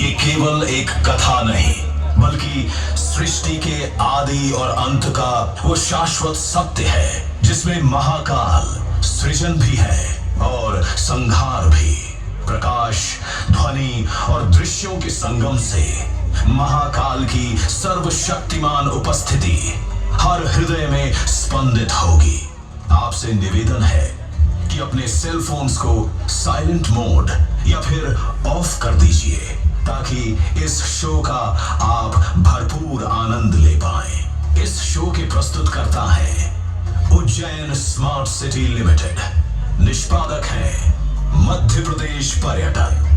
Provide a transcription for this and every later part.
ये केवल एक कथा नहीं, बल्कि सृष्टि के आदि और अंत का वो शाश्वत सत्य है जिसमें महाकाल सृजन भी है और संहार भी। प्रकाश, ध्वनि और दृश्यों के संगम से महाकाल की सर्वशक्तिमान उपस्थिति हर हृदय में स्पंदित होगी। आपसे निवेदन है कि अपने सेल फोन्स को साइलेंट मोड या फिर ऑफ कर दीजिए ताकि इस शो का आप भरपूर आनंद ले पाएं। इस शो के प्रस्तुतकर्ता हैं उज्जैन स्मार्ट सिटी लिमिटेड, निष्पादक हैं मध्य प्रदेश पर्यटन।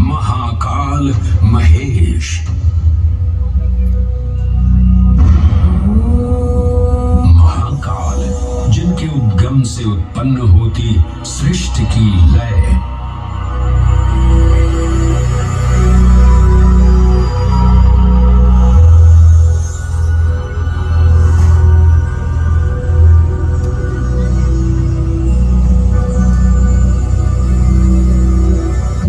महाकाल महेश। महाकाल जिनके उद्गम से उत्पन्न होती सृष्टि की लय,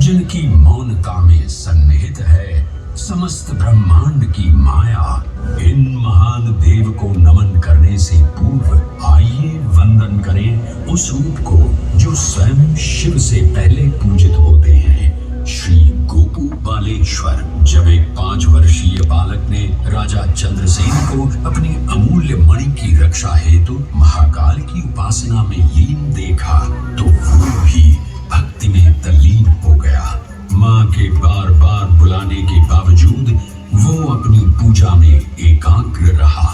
जिनकी मौनता में सन्निहित है समस्त ब्रह्मांड की माया। इन महान देव को नमन करने से पूर्व आइए वंदन करें उस रूप को जो स्वयं शिव से पहले पूजित होते हैं, श्री गोपू बालेश्वर। जब एक 5 वर्षीय बालक ने राजा चंद्रसेन को अपनी अमूल्य मणि की रक्षा हेतु महाकाल की उपासना में लीन देखा तो वो भी भक्ति में तल्लीन हो गया। माँ के बार बार बुलाने के बावजूद वो अपनी पूजा में एकाग्र रहा।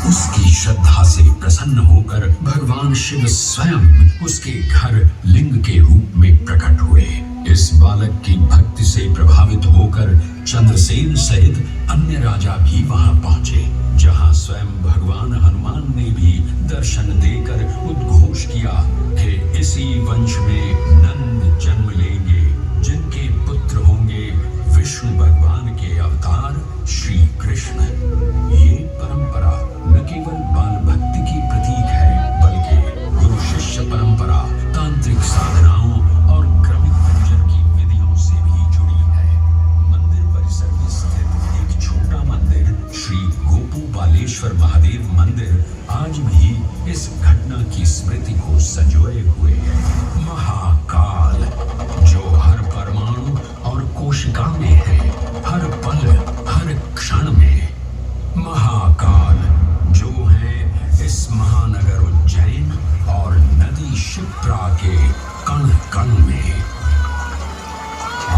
उसकी श्रद्धा से प्रसन्न होकर भगवान शिव स्वयं उसके घर लिंग के रूप में प्रकट हुए। इस बालक की भक्ति से प्रभावित होकर चंद्रसेन सहित अन्य राजा भी वहां पहुंचे, जहां स्वयं भगवान हनुमान ने भी दर्शन देकर उद्घोष किया कि इसी वंश में नंद जन्म लेंगे, जिनके पुत्र होंगे विष्णु भगवान के अवतार श्री कृष्ण। ये परंपरा न केवल बाल भक्ति की प्रतीक है, बल्कि गुरु शिष्य परंपरा, तांत्रिक साधनाओं और क्रमिक पूजन की विधियों से भी जुड़ी है। मंदिर परिसर में स्थित एक छोटा मंदिर श्री गोपू बालेश्वर महादेव मंदिर आज भी इस घटना की स्मृति को संजोए हुए है। महाकाल जो हर परमाणु और कोशिका में है, हर पल हर क्षण में। महाकाल जो है इस महानगर उज्जैन और नदी शिप्रा के कण कण में।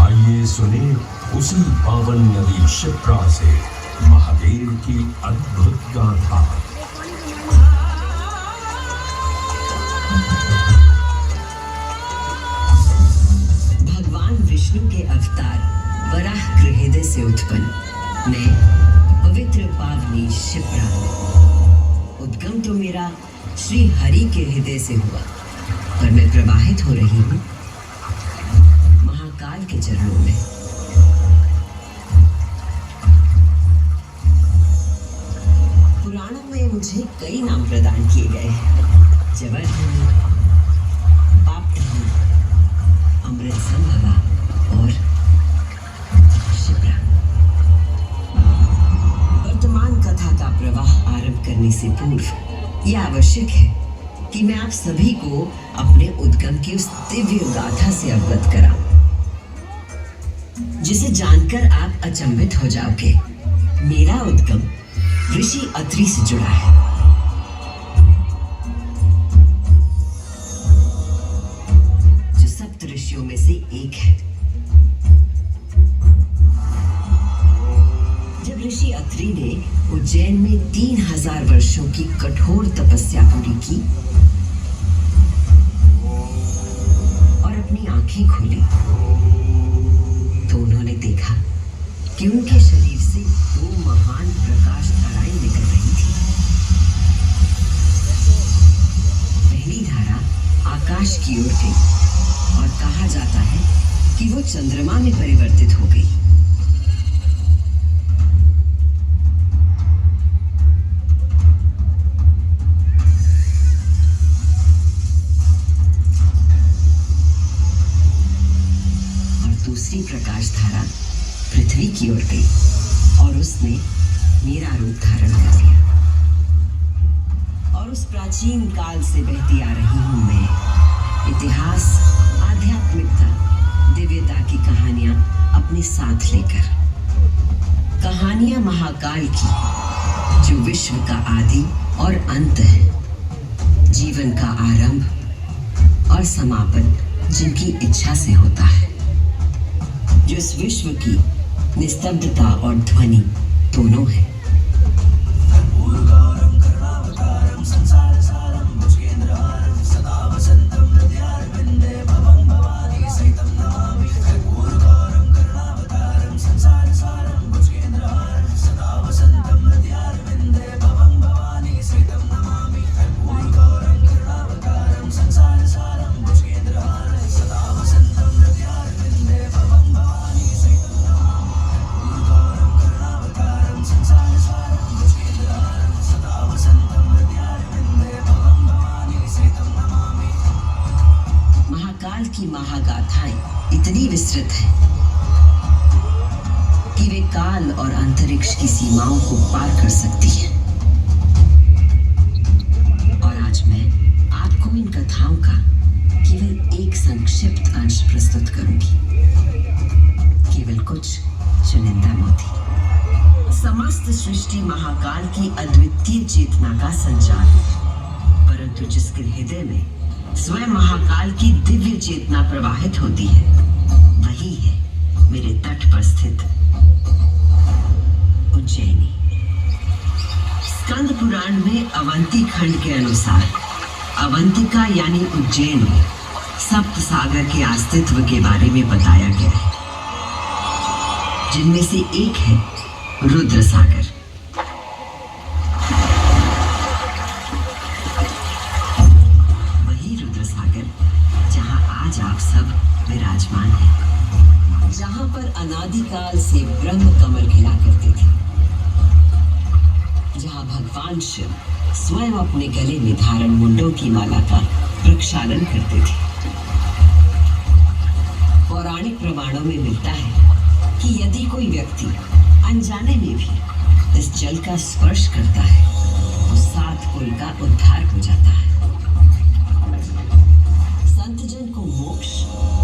आइए सुने उसी पावन नदी शिप्रा से महादेव की अद्भुत गाथा। विष्णु के अवतार वराह गृहदय से उत्पन्न मैं पवित्र पावनी शिप्रा। उद्गम तो मेरा श्री हरि के हृदय से हुआ, पर मैं प्रवाहित हो रही हूँ महाकाल के चरणों में। पुराणों में मुझे कई नाम प्रदान किए गए हैं। जवर्धन, पापधन, अमृत संभवा और शिप्रा। वर्तमान कथा का प्रवाह आरंभ करने से पूर्व यह आवश्यक है कि मैं आप सभी को अपने उद्गम की उस दिव्य गाथा से अवगत कराऊं, जिसे जानकर आप अचंभित हो जाओगे। मेरा उद्गम ऋषि अत्रि से जुड़ा है, जो सप्त ऋषियों में से एक है। जब ऋषि अत्रि ने उज्जैन में 3000 वर्षों की कठोर तपस्या पूरी की और अपनी आंखें खोली, तो उन्होंने देखा कि उनके शरीर से 2 महान प्रकाश धाराएं निकल रही थी। पहली धारा आकाश की ओर गई और कहा जाता है कि वो चंद्रमा में परिवर्तित हो गई। दूसरी प्रकाश धारा पृथ्वी की ओर गई और उसने मेरा रूप धारण कर लिया। और उस प्राचीन काल से बहती आ रही हूं मैं, इतिहास, आध्यात्मिकता, दिव्यता की कहानियां अपने साथ लेकर। कहानियां महाकाल की, जो विश्व का आदि और अंत है, जीवन का आरंभ और समापन जिनकी इच्छा से होता है, जो इस विश्व की निस्तब्धता और ध्वनि दोनों है। की महागाथाएं इतनी विस्तृत है कि वे काल और अंतरिक्ष की सीमाओं को पार कर सकती है। और आज मैं आपको इन कथाओं का केवल एक संक्षिप्त अंश प्रस्तुत करूंगी, केवल कुछ चुनिंदा मोती। समस्त सृष्टि महाकाल की अद्वितीय चेतना का संचार है, परंतु जिसके हृदय में स्वयं महाकाल की दिव्य चेतना प्रवाहित होती है, वही है मेरे तट पर स्थित उज्जैनी। स्कंद पुराण में अवंती खंड के अनुसार अवंतिका यानी उज्जैन में सप्त सागर के अस्तित्व के बारे में बताया गया है, जिनमें से एक है रुद्र सागर। आज आप सब विराजमान हैं, जहां पर अनादिकाल से ब्रह्म कमल खिला करते थे, जहां भगवान शिव स्वयं अपने गले में धारण मुंडों की माला का प्रक्षालन करते थे। पौराणिक प्रमाणों में मिलता है कि यदि कोई व्यक्ति अनजाने में भी इस जल का स्पर्श करता है, तो 7 कुल का उद्धार हो जाता है। संतजन को मोक्ष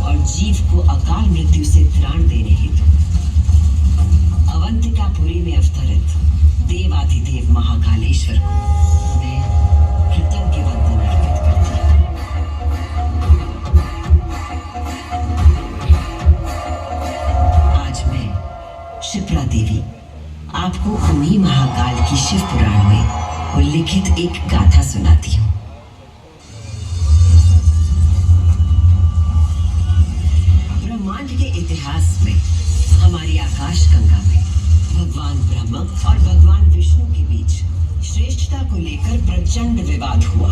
और जीव को अकाल मृत्यु से त्राण देने हेतु अवंतिकापुरी में अवतरित देवाधिदेव महाकालेश्वर को मैं कृतज्ञ वंदन अर्पित करती हूँ। आज मैं शिप्रा देवी आपको उन्हीं महाकाल की शिव पुराण में उल्लिखित एक गाथा सुनाती हूँ। के इतिहास में हमारी आकाश गंगा में भगवान ब्रह्मा और भगवान विष्णु प्रचंड विवाद हुआ।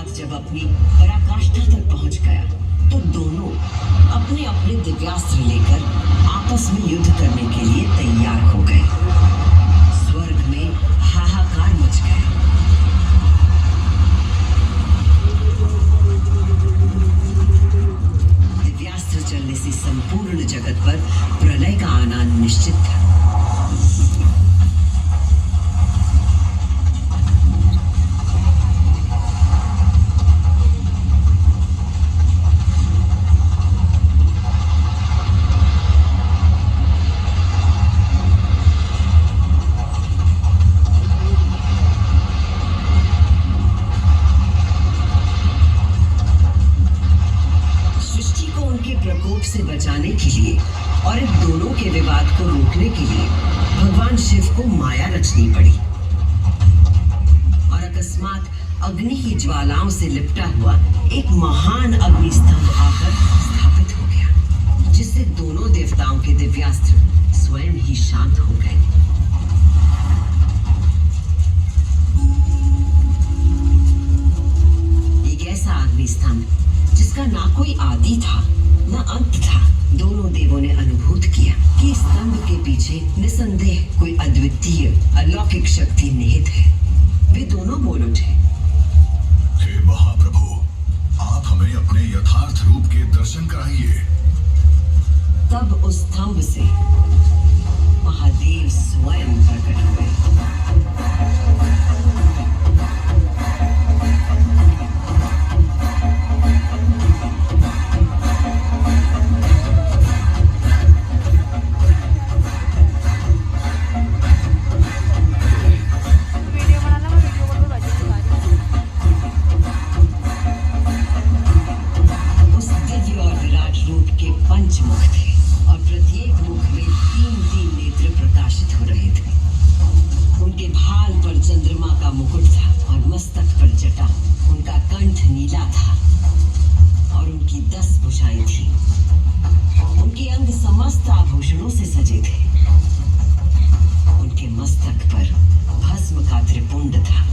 जब अपनी पराकाष्ठा तक पहुंच गया तो दोनों अपने अपने दिव्यास्त्र लेकर आपस में युद्ध करने के लिए तैयार हो गए। स्वर्ग में हाहाकार मच गया। दिव्यास्त्र चलने से संपूर्ण जगत पर प्रलय का आना निश्चित था। प्रकोप से बचाने के लिए और इन दोनों के विवाद को रोकने के लिए भगवान शिव को माया रचनी पड़ी। और अकस्मात अग्नि की ज्वालाओं से लिपटा हुआ एक महान अग्नि स्तंभ आकर स्थापित हो गया, जिससे दोनों देवताओं के दिव्यास्त्र स्वयं ही शांत हो गए। एक ऐसा अग्नि स्तंभ जिसका ना कोई आदि था न अंत था। दोनों देवों ने अनुभूत किया कि स्तंभ के पीछे निसंदेह कोई अद्वितीय अलौकिक शक्ति निहित है। वे दोनों बोल उठे, हे महाप्रभु, आप हमें अपने यथार्थ रूप के दर्शन कराइए। तब उस स्तंभ से महादेव स्वयं प्रकट हुए। पंचमुख थे और प्रत्येक मुख में 3-3 नेत्र प्रकाशित हो रहे थे। उनके भाल पर चंद्रमा का मुकुट था और मस्तक पर जटा। उनका कंठ नीला था और उनकी 10 भुजाएं थी। उनके अंग समस्त आभूषणों से सजे थे। उनके मस्तक पर भस्म का त्रिपुंड था।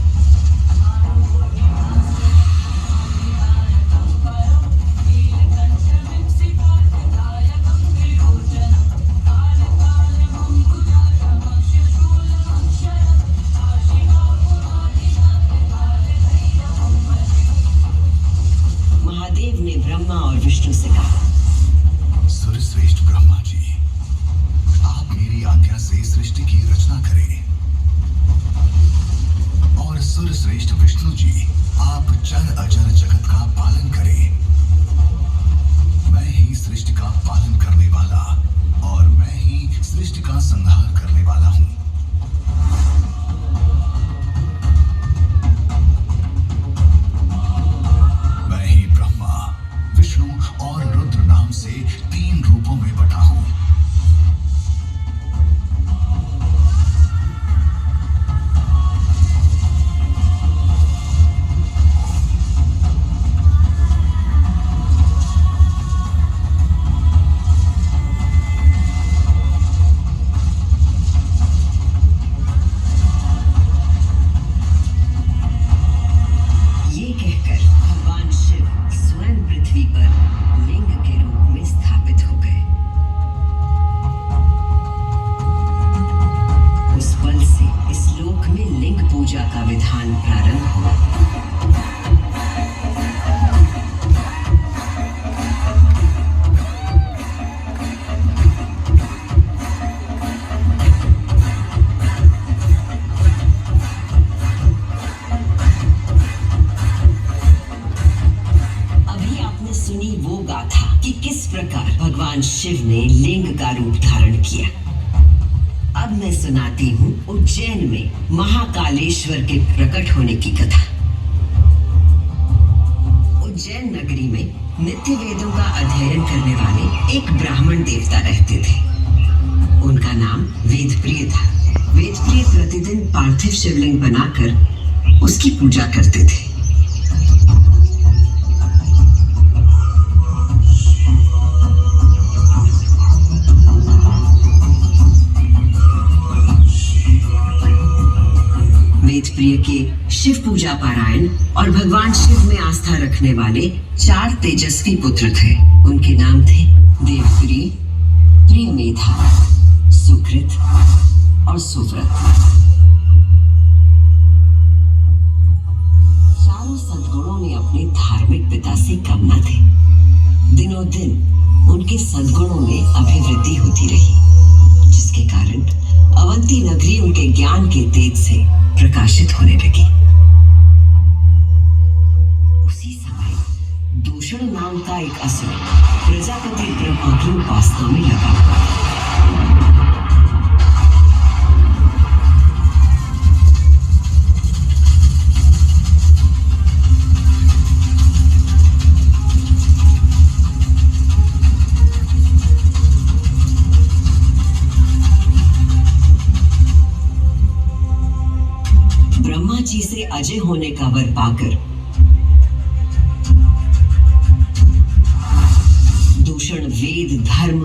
महादेव ने ब्रह्मा और विष्णु से कहा, सूर्यश्रेष्ठ ब्रह्मा जी, आप मेरी आज्ञा से सृष्टि की रचना करें और सूर्यश्रेष्ठ विष्णु जी, आप चर अचर जगत का पालन करें। मैं ही सृष्टि का पालन करने वाला और मैं ही सृष्टि का संहार करने वाला हूँ। मैं ही ब्रह्मा, विष्णु और रुद्र नाम से 3 रूपों में बटा हूँ। ये कहकर भगवान शिव स्वयं पृथ्वी पर लिंग के रूप में स्थापित हो गए। उस पल से इस लोक में लिंग पूजा का विधान प्रारंभ हुआ। अभी आपने सुनी वो गाथा कि किस प्रकार भगवान शिव ने लिंग का रूप धारण किया। अब मैं सुनाती हूँ उज्जैन में महाकालेश्वर के प्रकट होने की कथा। उज्जैन नगरी में नित्य वेदों का अध्ययन करने वाले एक ब्राह्मण देवता रहते थे। उनका नाम वेदप्रिय था। वेदप्रिय प्रतिदिन पार्थिव शिवलिंग बनाकर उसकी पूजा करते थे। वेदप्रिय के शिव पूजा पारायण और भगवान शिव में आस्था रखने वाले 4 तेजस्वी पुत्र थे। उनके नाम थे देवप्रिय, प्रियमेधा, सुकृत और सुव्रत। चारों सद्गुणों में अपने धार्मिक पिता से कम न थे। दिनों दिन उनके सद्गुणों में अभिवृद्धि होती रही, जिसके कारण अवंती नगरी उनके ज्ञान के तेज से प्रकाशित होने लगी। उसी समय दूषण नाम का एक असुर प्रजापति ब्रह्मा की उपासना में लगा हुआ था। ब्रह्मा जी से अजय होने का वर पाकर दूषण वेद, धर्म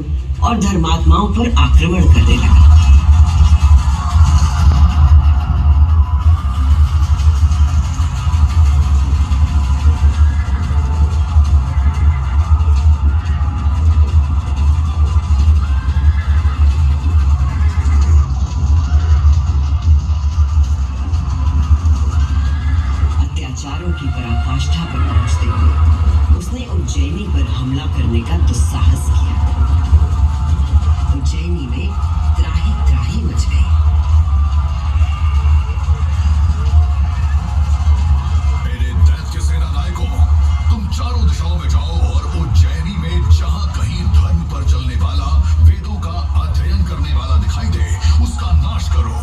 और धर्मात्माओं पर आक्रमण करने लगा। अत्याचारों की पराकाष्ठा पर पहुंचते हुए उसने उज्जैनी पर हमला करने का दुस्साहस किया। उज्जैनी में त्राही त्राही मच गई। मेरे दैत्य सेना नायकों, तुम चारों दिशाओं में जाओ और उज्जैनी में जहां कहीं धर्म पर चलने वाला, वेदों का अध्ययन करने वाला दिखाई दे, उसका नाश करो।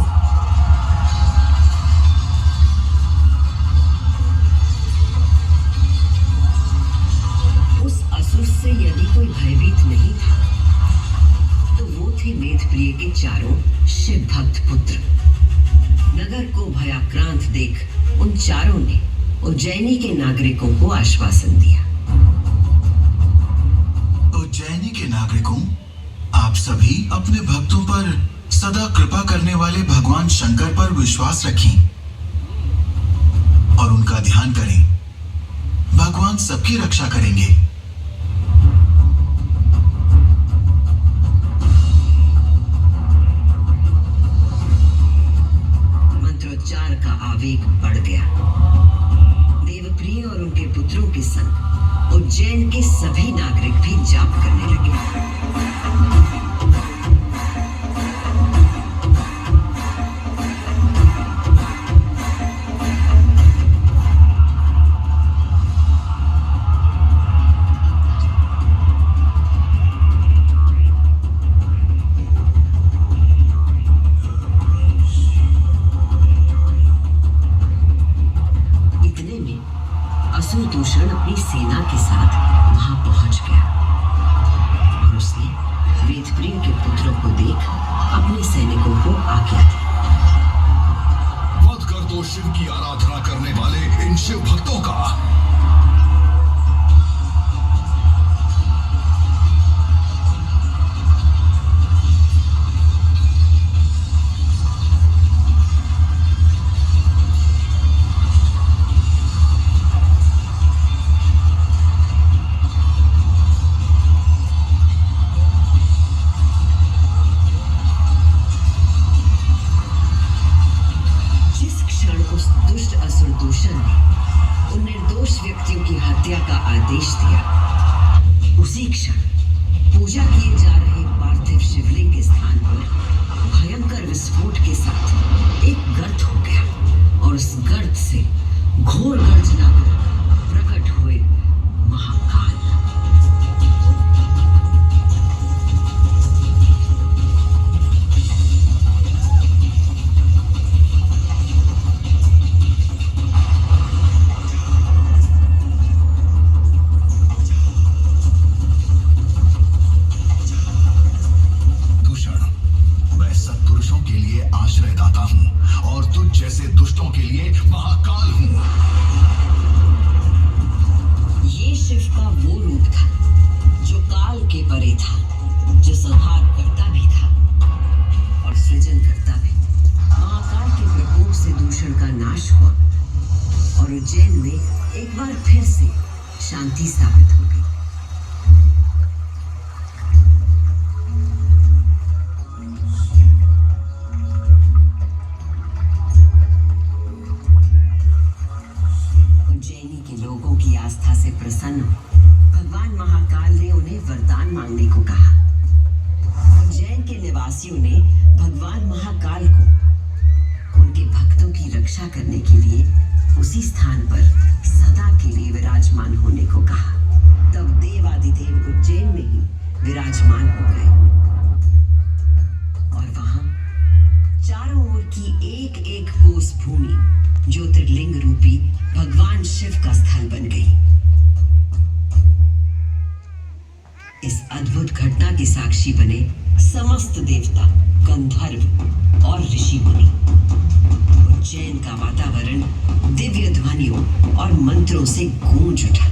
उस असुर से यदि कोई भयभीत नहीं था तो वो थे वेदप्रिय के चारों शिव भक्त पुत्र। नगर को भयाक्रांत देख उन चारों ने उज्जैनी के नागरिकों को आश्वासन दिया। उज्जैनी के नागरिकों, आप सभी अपने भक्तों पर सदा कृपा करने वाले भगवान शंकर पर विश्वास रखें और उनका ध्यान करें। भगवान सबकी रक्षा करेंगे। मंत्रोच्चार का आवेग बढ़ गया। देवप्रिय और उनके पुत्रों के संग उज्जैन के सभी नागरिक भी जाप करने लगे। असुर दूषण अपनी सेना के साथ वहां पहुंच गया और उसने वेदप्रिय के पुत्रों को देख अपने सैनिकों को आज्ञा दी। वध कर दो शिव की आराधना करने वाले इन शिव भक्तों का। उस दुष्ट असुर दूषण ने उन निर्दोष जैसे दुष्टों के लिए महाकाल हूँ। ये शिव का वो रूप था जो काल के परे था, जो संहार करता भी था और सृजन करता भी। महाकाल के प्रकोप से दूषण का नाश हुआ और उज्जैन में एक बार फिर से शांति स्थापित हो गई। उज्जैनी के लोगों की आस्था से प्रसन्न भगवान महाकाल ने उन्हें वरदान मांगने को कहा। उज्जैन के निवासियों ने भगवान महाकाल को उनके भक्तों की रक्षा करने के लिए उसी स्थान पर सदा के लिए विराजमान होने को कहा। तब देवादिदेव उज्जैन में ही विराजमान हो गए और वहां चारों ओर की एक एक कोस भूमि ज्योतिर्लिंग रूपी भगवान शिव का स्थल बन गई। इस अद्भुत घटना के साक्षी बने समस्त देवता, गंधर्व और ऋषि मुनि। उज्जैन का वातावरण दिव्य ध्वनियों और मंत्रों से गूंज उठा।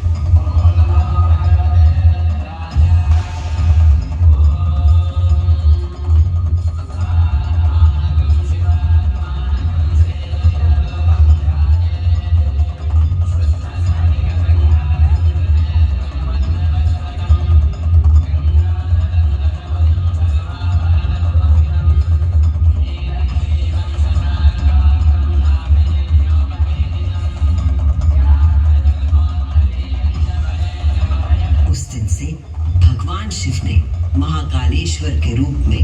भगवान शिव ने महाकालेश्वर के रूप में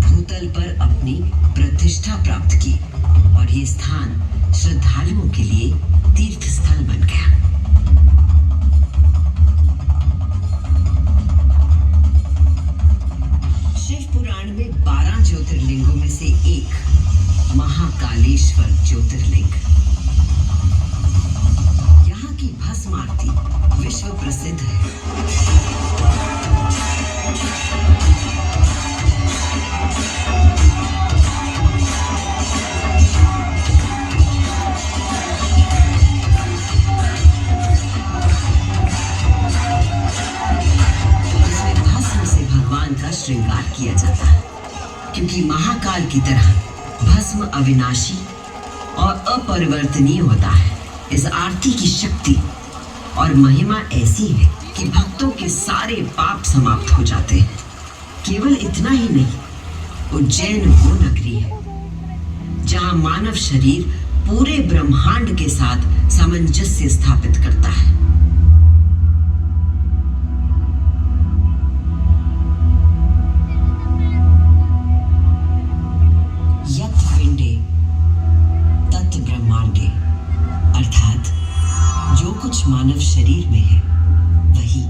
भूतल पर अपनी प्रतिष्ठा प्राप्त की और ये स्थान श्रद्धालुओं के लिए तीर्थ स्थल बन गया। शिव पुराण में 12 ज्योतिर्लिंगों में से एक महाकालेश्वर ज्योतिर्लिंग। यहाँ की भस्म आरती विश्व प्रसिद्ध है। का श्रृंगार किया जाता है क्योंकि महाकाल की तरह भस्म अविनाशी और अपरिवर्तनीय होता है। इस आरती की शक्ति और महिमा ऐसी है कि भक्तों के सारे पाप समाप्त हो जाते हैं। केवल इतना ही नहीं, उज्जैन वो नगरी है जहां मानव शरीर पूरे ब्रह्मांड के साथ सामंजस्य स्थापित करता है। जो कुछ मानव शरीर में है वही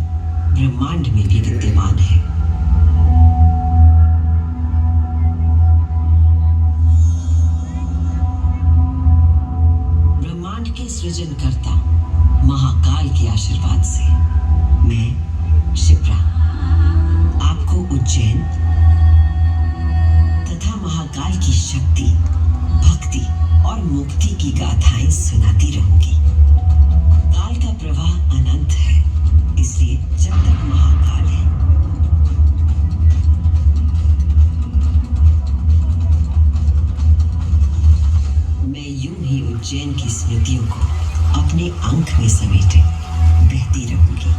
ब्रह्मांड में भी विद्यमान है। ब्रह्मांड के सृजनकर्ता महाकाल के आशीर्वाद से मैं शिप्रा आपको उज्जैन तथा महाकाल की शक्ति, भक्ति और मुक्ति की गाथाएं सुनाती रहूंगी। काल का प्रवाह अनंत है, इसलिए जब तक महाकाल है मैं यूं ही उज्जैन की स्मृतियों को अपने अंक में समेटे बहती रहूंगी।